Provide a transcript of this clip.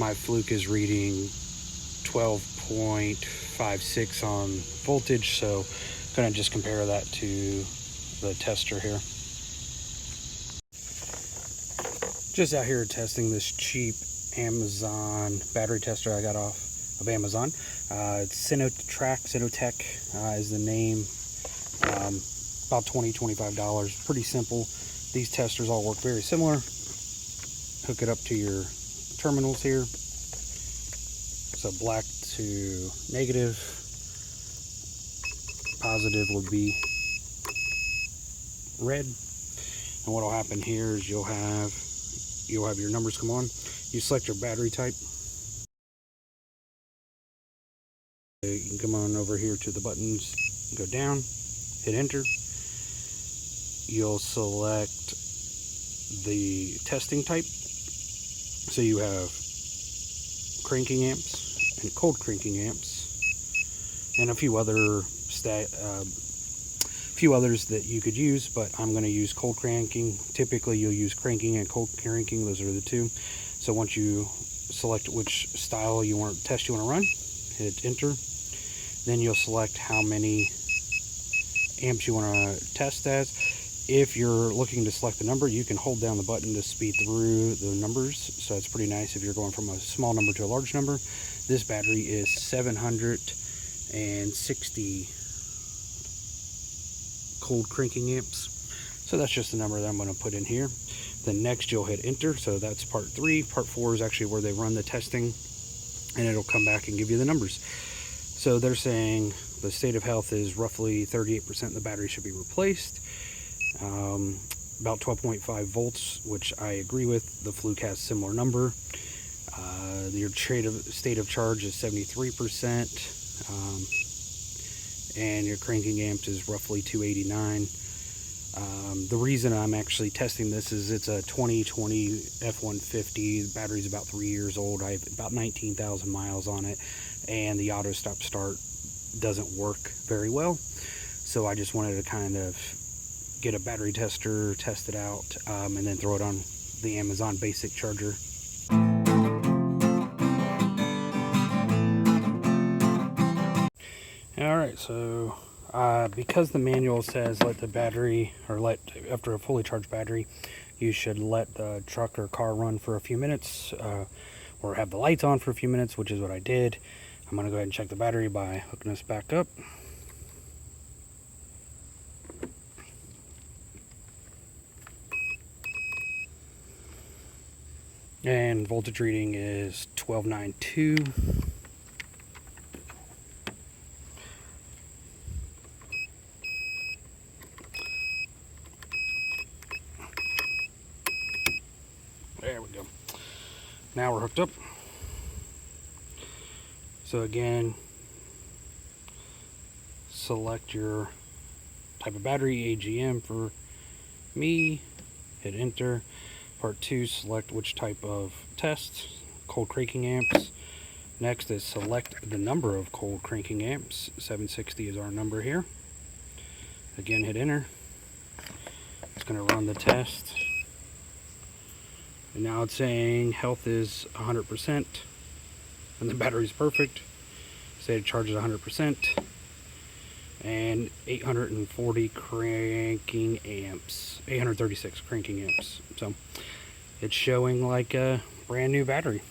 my Fluke is reading 12.56 on voltage, so I'm gonna just compare that to the tester here. Just out here testing this cheap Amazon battery tester I got off of Amazon. It's SinoTrack is the name. About $20–$25. Pretty simple. These testers all work very similar. Hook it up to your terminals here. So black to negative. Positive would be red. And what will happen here is you'll have your numbers come on. You select your battery type. You can come on over here to the buttons, go down, hit enter. You'll select the testing type. So you have cranking amps and cold cranking amps, and a few others that you could use, but I'm going to use cold cranking. Typically you'll use cranking and cold cranking, those are the two. So once you select which style test you want to run, hit enter. Then you'll select how many amps you want to test as. If you're looking to select the number, you can hold down the button to speed through the numbers, so it's pretty nice if you're going from a small number to a large number. This battery is 760 cold cranking amps, so that's just the number that I'm going to put in here. Then next you'll hit enter, so that's part 3. Part 4 is actually where they run the testing, and it'll come back and give you the numbers. So they're saying the state of health is roughly 38%. The battery should be replaced. About 12.5 volts, which I agree with. The Fluke has a similar number. Your state of charge is 73%, and your cranking amps is roughly 289. The reason I'm actually testing this is it's a 2020 F-150. The battery's about 3 years old. I have about 19,000 miles on it, and the auto stop start doesn't work very well. So I just wanted to kind of get a battery tester, test it out, and then throw it on the Amazon basic charger. Alright, so because the manual says after a fully charged battery, you should let the truck or car run for a few minutes, or have the lights on for a few minutes, which is what I did. I'm going to go ahead and check the battery by hooking this back up. And voltage reading is 1292. There we go. Now we're hooked up. So again, select your type of battery, AGM for me, hit enter. Part 2, select which type of test, cold cranking amps. Next is select the number of cold cranking amps. 760 is our number here. Again, hit enter. It's going to run the test. And now it's saying health is 100%, and the battery's perfect. State of charge is 100%, and 840 cranking amps, 836 cranking amps. So it's showing like a brand new battery.